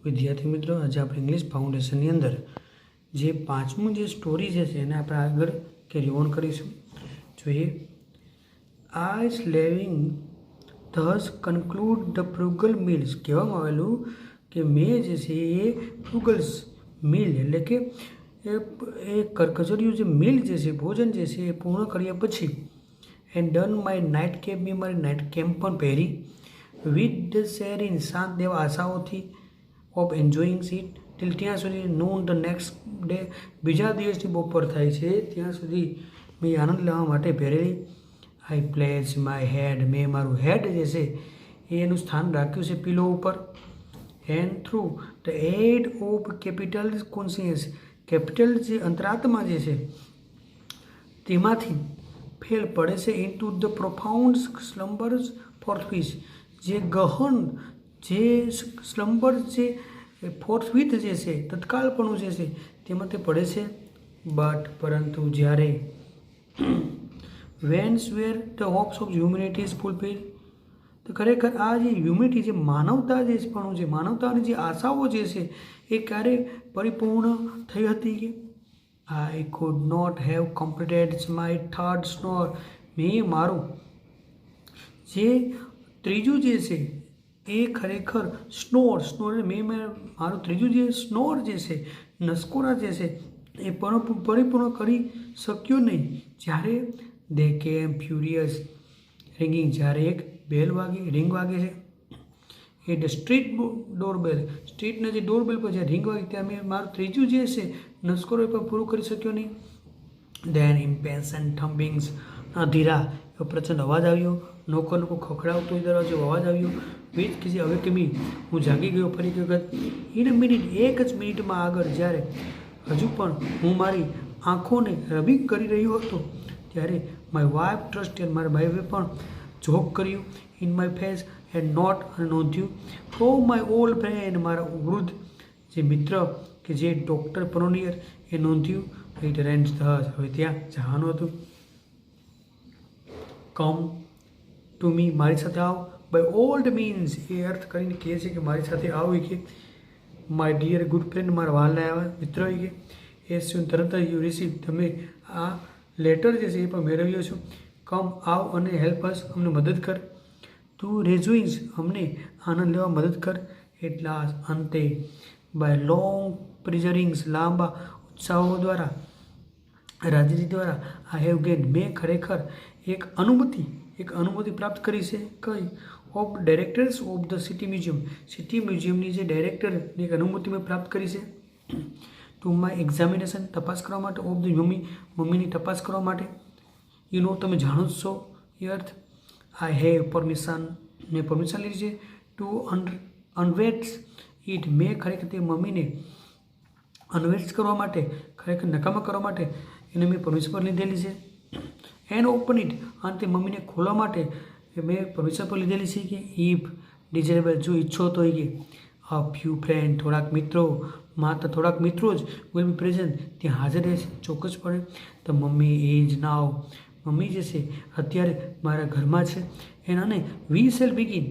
વિદ્યાર્થી મિત્રો, આજે આપણે ઇંગ્લિશ ફાઉન્ડેશનની અંદર જે પાંચમું જે સ્ટોરી છે એને આપણે આગળ કેરી ઓન કરીશું. જોઈએ. I slaving thus conclude the frugal meals. કહેવામાં આવેલું કે મેં જે છે એ ફ્રુગલ્સ મીલ એટલે કે એ કચોરિયું જે મિલ જે છે ભોજન જે છે એ પૂર્ણ કર્યા પછી and done my night cap, મેં મારી નાઇટ કેમ્પ પણ પહેરી વિથ ધ શેરિંગ શાંત દેવા આશાઓથી ઓફ એન્જોઈંગ સીટ ટીલ ત્યાં સુધી નૂન ધ નેક્સ્ટ ડે, બીજા દિવસની બપોર થાય છે ત્યાં સુધી મેં આનંદ લેવા માટે પહેરેલી. આઈ પ્લેસ માય હેડ, મેં મારું હેડ જે છે એનું સ્થાન રાખ્યું છે પીલો ઉપર. And through the aid of capital conscious, capital જે અંતરાત્મા જે છે તેમાંથી ફેલ પડે છે into the profound slumbers forthwith, જે ગહન જે સ્લમ્બર જે ફોર્થવિથ જે છે તત્કાલપણું જે છે તેમાં તે પડે છે. બટ પરંતુ જ્યારે whence were the hopes of humanity is fulfil, તો ખરેખર આ જે હ્યુમેનિટી જે માનવતા જે પણ છે માનવતાની જે આશાઓ જે છે એ ક્યારે પરિપૂર્ણ થઈ હતી કે I could not have completed my third snore, મેં મારું જે ત્રીજું જે છે એ ખરેખર સ્નોર મેં મારું ત્રીજું જે સ્નોર જે છે નસકોરા જે છે એ પણ પરિપૂર્ણ કરી શક્યો નહીં. જ્યારે દે કેમ ફ્યુરિયસ રિંગિંગ, જ્યારે એક બેલ રિંગ વાગે છે એ ધ સ્ટ્રીટ ડોરબેલ, સ્ટ્રીટના જે ડોરબેલ પર જે રિંગ વાગી ત્યાં મેં મારું ત્રીજું જે છે નસકોરો એ પણ પૂરું કરી શક્યો નહીં. ધેન ઇમ્પેશન્ટ થમ્બિંગ્સ, અધીરા એવો પ્રચંડ અવાજ આવ્યો, નોકરનો ખખડાવતો દરવાજો અવાજ આવ્યો વિથ કે જે હવે કે હું જાગી ગયો ફરી વખત. ઇન મિનિટ, એક જ મિનિટમાં આગળ જ્યારે હજુ પણ હું મારી આંખોને રબિંગ કરી રહ્યો હતો ત્યારે માય વાઇફ ટ્રસ્ટેડ, મારા વાઇફે પણ જોક કર્યું in my face and note, અને નોંધ્યું ફ્રો માય ઓલ્ડ ફ્રેન્ડ, મારા વૃદ્ધ જે મિત્ર કે જે ડૉક્ટર પ્રોનિયર એ નોંધ્યું. ઇટ રેન્સ ધસ, હવે ત્યાં જવાનું હતું. કમ ટુ મી, મારી સાથે આવ. બાય ઓલ્ડ મીન્સ, એ અર્થ કરીને કહે છે કે મારી સાથે આવો કે માય ડિયર ગુડ ફ્રેન્ડ, મારા વાલના આવ્યા મિત્ર કે એ શું તરત જ યુ રિસીવ, તમે આ લેટર જે છે એ પણ મેળવ્યો છો. કમ આવ અને હેલ્પ અસ, અમને મદદ કર. તું રેજોઇન્સ, અમને આનંદ લેવા મદદ કર. એટલા અંતે બાય લોંગ પ્રિઝરિંગ્સ, લાંબા ઉત્સાહો દ્વારા રાજનીતિ દ્વારા આઈ હેવ ગેન, મેં ખરેખર એક અનુમતિ પ્રાપ્ત કરી છે. કઈ? Of directors of the city museum, city મ્યુઝિયમની જે ડાયરેક્ટરની એક અનુમતિ મેં પ્રાપ્ત કરી છે. ટુ માય એક્ઝામિનેશન, તપાસ કરવા માટે. ઓફ ધ મમ્મીની તપાસ કરવા માટે. યુ નો, તમે જાણો જ છો એ અર્થ. આઈ હેવ પરમિશન, મેં પરમિશન લીધી છે. ટુ અનવેટ્સ ઇટ, મેં ખરેખર તે મમ્મીને અનવેટ્સ કરવા માટે, ખરેખર નકામા કરવા માટે એને મેં પરમિશન પર લીધેલી છે. એન્ડ ઓપન ઇટ, અને તે મમ્મીને ખોલવા માટે મેં પરમિશન પર લીધેલી છે કે ઇફ ડિઝાયરેબલ, જો ઈચ્છો તો કે અ ફ્યુ ફ્રેન્ડ, થોડાક મિત્રો, માત્ર થોડાક મિત્રો જ વિલ બી પ્રેઝન્ટ, ત્યાં હાજર રહેશે ચોક્કસપણે. તો મમ્મી ઇઝ નાવ, મમ્મી જે છે અત્યારે મારા ઘરમાં છે. અને વી શેલ બિગિન,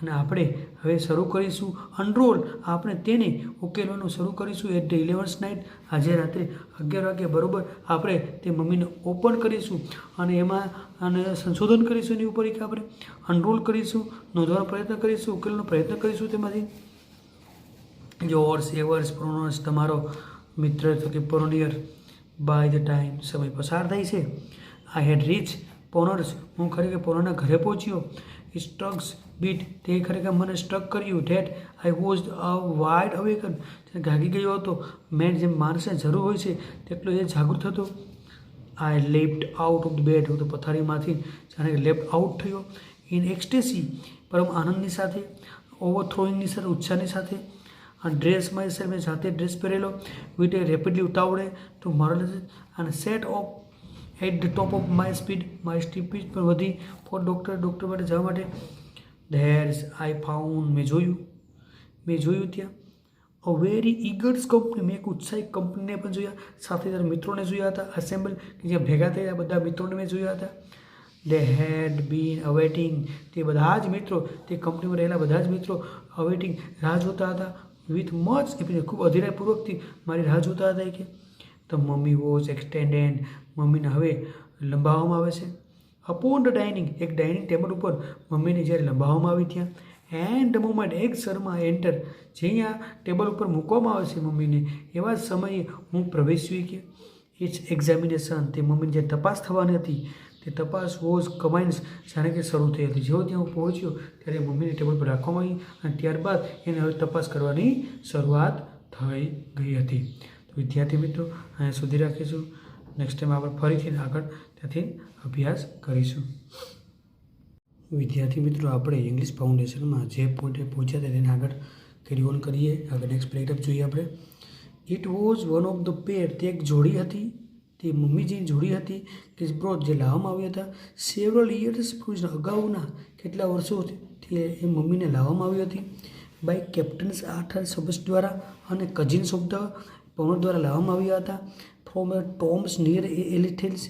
અને આપણે હવે શરૂ કરીશું અનરોલ, આપણે તેને ઉકેલવાનું શરૂ કરીશું એટ ધ 11th નાઇટ, આજે રાત્રે 11 વાગે બરોબર આપણે તે મમ્મીને ઓપન કરીશું અને એમાં અને સંશોધન કરીશું એની ઉપર કે આપણે અનરોલ કરીશું, નોંધવાનો પ્રયત્ન કરીશું, ઉકેલવાનો પ્રયત્ન કરીશું. તેમાંથી યોર્સ એવર્સ પ્રોનોન્સ, તમારો મિત્ર તો કે પ્રોનિયર. બાય ધ ટાઈમ, સમય પસાર થાય છે. આઈ હેડ રીચ પોનર્સ, હું ખરેખર પોનરના ઘરે પહોંચ્યો. સ્ટ્રક્સ બીટ, તે ખરેખર મને સ્ટ્રક કર્યું. That I was wide awaken, જાગી ગયો હતો. મેન જેમ માણસને જરૂર હોય છે તેટલો એ જાગૃત હતો. I left out of the bed, હું તો પથારીમાંથી જાણે લેફ્ટ આઉટ થયો. ઇન એક્સટેસી, પરમ આનંદની સાથે. ઓવરથ્રોઈંગની સાથે, ઉત્સાહની સાથે. ડ્રેસ માય સેલ્ફ, મેં જાતે ડ્રેસ પહેરેલો. વિથ એ રેપિડલી ઉતાવળે તો મારો અને set off at the top of my speed, મારી સ્પીડ પર વધી ફોર ડૉક્ટર માટે જવા માટે. ધેર્સ આઈ ફાઉન્ડ, મેં જોયું ત્યાં અ વેરી ઈગર્સ કંપની, મેં એક ઉત્સાહિત કંપનીને પણ જોયા, સાથે સાથે મિત્રોને જોયા હતા. અસેમ્બલ, કે જ્યાં ભેગા થયા બધા મિત્રોને મેં જોયા હતા. દે હેડ બીન અવેટિંગ, તે બધા જ મિત્રો, તે કંપનીમાં રહેલા બધા જ મિત્રો અવેટિંગ, રાહ જોતા હતા. વિથ મચ ખૂબ અધીરાપૂર્વકથી મારી રાહ જોતા હતા કે ધ મમ્મી વોઝ એક્સટેન્ડેડ, મમ્મીને હવે લંબાવવામાં આવે છે. અપોન ધ ડાઇનિંગ, એક ડાઇનિંગ ટેબલ ઉપર મમ્મીને જ્યારે લંબાવવામાં આવી ત્યાં. એન્ડ ધ મોમેન્ટ એક શર્મા એન્ટર, જે અહીંયા ટેબલ ઉપર મૂકવામાં આવે છે મમ્મીને, એવા જ સમયે હું પ્રવેશ્યું કે ઇટ્સ એક્ઝામિનેશન, તે મમ્મીની જે તપાસ થવાની હતી તે તપાસ વોઝ કમાઇન્સ, જાણે કે શરૂ થઈ હતી. જેવો ત્યાં હું પહોંચ્યો ત્યારે મમ્મીને ટેબલ પર રાખવામાં આવી અને ત્યારબાદ એને હવે તપાસ કરવાની શરૂઆત થઈ ગઈ હતી. તો વિદ્યાર્થી મિત્રો અહીંયા સુધી રાખીશું. નેક્સ્ટ ટાઈમ આપણે ફરીથી આગળ ત્યાંથી અભ્યાસ કરીશું. વિદ્યાર્થી મિત્રો આપણે ઇંગ્લિશ ફાઉન્ડેશનમાં જે પોઈન્ટે પહોંચ્યા હતા તેને આગળ કેરી ઓન કરીએ. આગળ નેક્સ્ટ પેરેગ્રાફ જોઈએ આપણે. It was one of the pair, તે એક જોડી હતી, તે મમ્મી જે જોડી હતી કે બ્રોડ જે લાવવામાં આવ્યા હતા સેવરલ યર્સ, અગાઉના કેટલા વર્ષોથી એ મમ્મીને લાવવામાં આવી હતી બાય કેપ્ટન્સ 8 સબસ દ્વારા અને કઝિન્સ ઓફ ધ પવન દ્વારા લાવવામાં આવ્યા હતા. ફ્રોમ અ ટોમ્સ નિયર એલિથેલ્સ,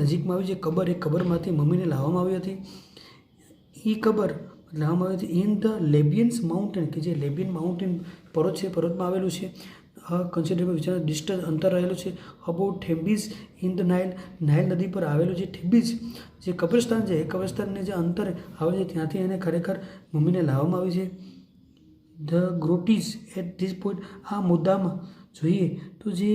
નજીકમાં આવી જે કબર, એ કબરમાંથી મમ્મીને લાવવામાં આવી હતી. એ કબર લાવવામાં આવી હતી ઇન ધ લેબિયન્સ માઉન્ટેન, કે જે લેબિયન માઉન્ટેન પર્વત છે, પર્વતમાં આવેલું છે. કન્સિડરેબલ વિચાર ડિસ્ટન્સ અંતર રહેલું છે about Thebes in the Nile, Nile નદી પર આવેલું જે થેમ્બીઝ જે કબ્રસ્તાન છે, એ કબ્રસ્તાનને જે અંતર આવે છે ત્યાંથી એને ખરેખર મમ્મીને લાવવામાં આવી છે. ધ ગ્રોટીઝ એટ ધીસ પોઈન્ટ, આ મુદ્દામાં જોઈએ તો જે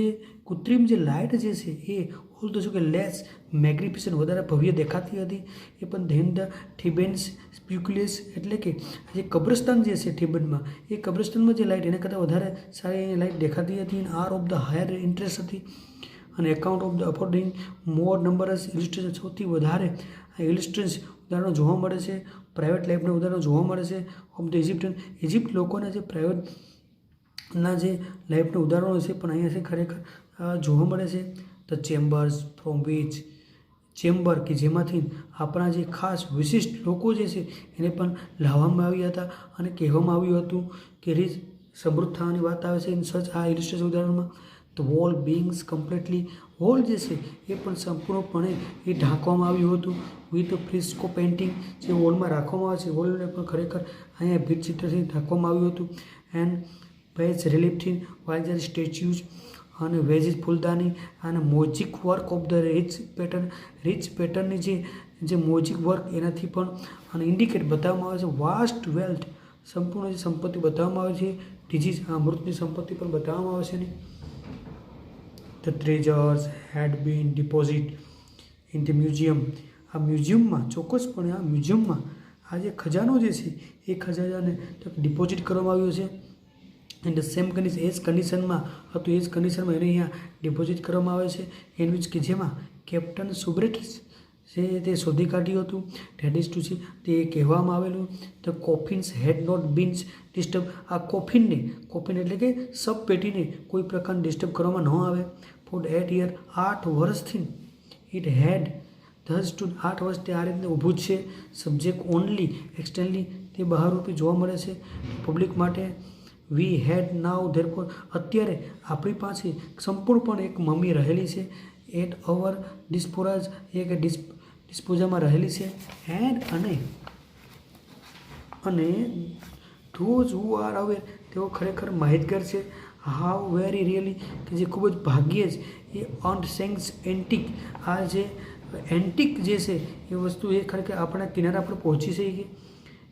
કૃત્રિમ જે લાઇટ જે છે એ ઓલ તો શું કે લેસ મેગ્નિફિસન્ટ, વધારે ભવ્ય દેખાતી હતી. એ પણ ધેન ધ થિબેન્સ સ્પ્યુક્યુલિયસ, એટલે કે જે કબ્રસ્તાન જે છે થિબેનમાં, એ કબ્રસ્તાનમાં જે લાઇટ એના કરતાં વધારે સારી લાઇટ દેખાતી હતી. Are of the higher interest હતી. અને account of the affording more numbers illustration, સૌથી વધારે ઇલિસ્ટ્રેશન ઉદાહરણો જોવા મળે છે. પ્રાઇવેટ લાઈફના ઉદાહરણો જોવા મળે છે. ઓફ ધ ઇજિપ્ટિયન, ઇજિપ્ત લોકોના જે પ્રાઇવેટના જે લાઈફના ઉદાહરણો છે પણ અહીંયા છે ખરેખર જોવા મળે છે. The chambers from which, chamber કે જેમાંથી આપણા જે ખાસ વિશિષ્ટ લોકો જે છે એને પણ લાવવામાં આવ્યા હતા અને કહેવામાં આવ્યું હતું કે રીચ સમૃદ્ધ થવાની વાત આવે છે. ઇન સચ આ ઇલિસ્ટ્રેશન ઉદાહરણમાં the wall beings completely, wall જે છે એ પણ સંપૂર્ણપણે એ ઢાંકવામાં આવ્યું હતું વિથ ફ્રિસ્કો પેઇન્ટિંગ, જે વોલમાં રાખવામાં આવે છે વોલને પણ ખરેખર અહીંયા ભીંત ચિત્રથી ઢાંકવામાં આવ્યું હતું. એન્ડ પેજ રિલીફથી વાઇઝર સ્ટેચ્યુઝ અને વેજીસ ફૂલદાની અને મોઝિક વર્ક ઓફ ધ રીચ પેટર્નની જે મોઝિક વર્ક એનાથી પણ અને ઇન્ડિકેટ બતાવવામાં આવે છે. વાસ્ટ વેલ્થ, સંપૂર્ણ જે સંપત્તિ બતાવવામાં આવે છે. ડિઝીઝ, આ મૃતની સંપત્તિ પણ બતાવવામાં આવે છે. ને the treasures had been deposit in the museum, આ મ્યુઝિયમમાં ચોક્કસપણે આ મ્યુઝિયમમાં આ જે ખજાનો જે છે એ ખજાનાને ડિપોઝિટ કરવામાં આવ્યો છે. એન્ડ ધ સેમ કન્ડિશન, એ જ કન્ડિશનમાં હતું, એ જ કન્ડિશનમાં એને અહીંયા ડિપોઝિટ કરવામાં આવે છે. એન વિચ કે જેમાં કેપ્ટન સુબ્રેટ્સ જે તે શોધી કાઢ્યું હતું. ધેટ ઇઝ ટુ સી, તે કહેવામાં આવેલું the coffins had not been disturb, આ કોફિન એટલે કે સબ પેટીને કોઈ પ્રકારનું ડિસ્ટર્બ કરવામાં ન આવે. ફોર 8 યર, 8 વર્ષથી ઇટ હેડ ધસ ટુ, 8 વર્ષથી આ રીતે ઊભું જ છે. સબ્જેક્ટ ઓનલી એક્સટર્નલી, તે બહારરૂપી જોવા મળે છે પબ્લિક માટે. વી હેડ નાવ ધેરફોર, અત્યારે આપણી પાસે સંપૂર્ણપણે એક મમ્મી રહેલી છે. એટ અવર ડિસ્પોરાઝ, એક ડિસ્પોઝામાં રહેલી છે. એન્ડ અને ધોઝ હુ આર અવેર, તેઓ ખરેખર માહિતગાર છે. હાઉ વેરી રિયલી, કે જે ખૂબ જ ભાગ્યે જ એ અનસેન્સ એન્ટિક, આ જે એન્ટિક જે છે એ વસ્તુ એ ખરેખર આપણા કિનારા પર પહોંચી છે.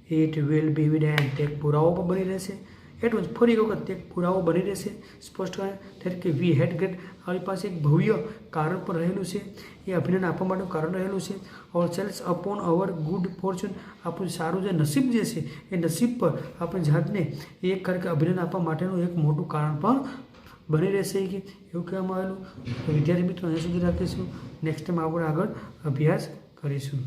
કે ઇટ વિલ બી એવિડન્ટ, તે પુરાવો પણ બની રહેશે. એટલું જ ફરી એક વખત એક પુરાવો બની રહેશે સ્પષ્ટ થાય કે વી હેડ ગેટ, આપણી પાસે એક ભવ્ય કારણ પણ રહેલું છે. એ અભિનંદન આપવા માટેનું કારણ રહેલું છે. ઓર સેલ્સ અપોન અવર ગુડ ફોર્ચ્યુન, આપણું સારું જે નસીબ જે છે એ નસીબ પર આપણી જાતને એક ખરેખર અભિનંદન આપવા માટેનું એક મોટું કારણ પણ બની રહેશે કે એવું કહેવામાં આવેલું. તો વિદ્યાર્થી મિત્રો અહીંયા સુધી રાખીશું. નેક્સ્ટ ટાઈમ આપણે આગળ અભ્યાસ કરીશું.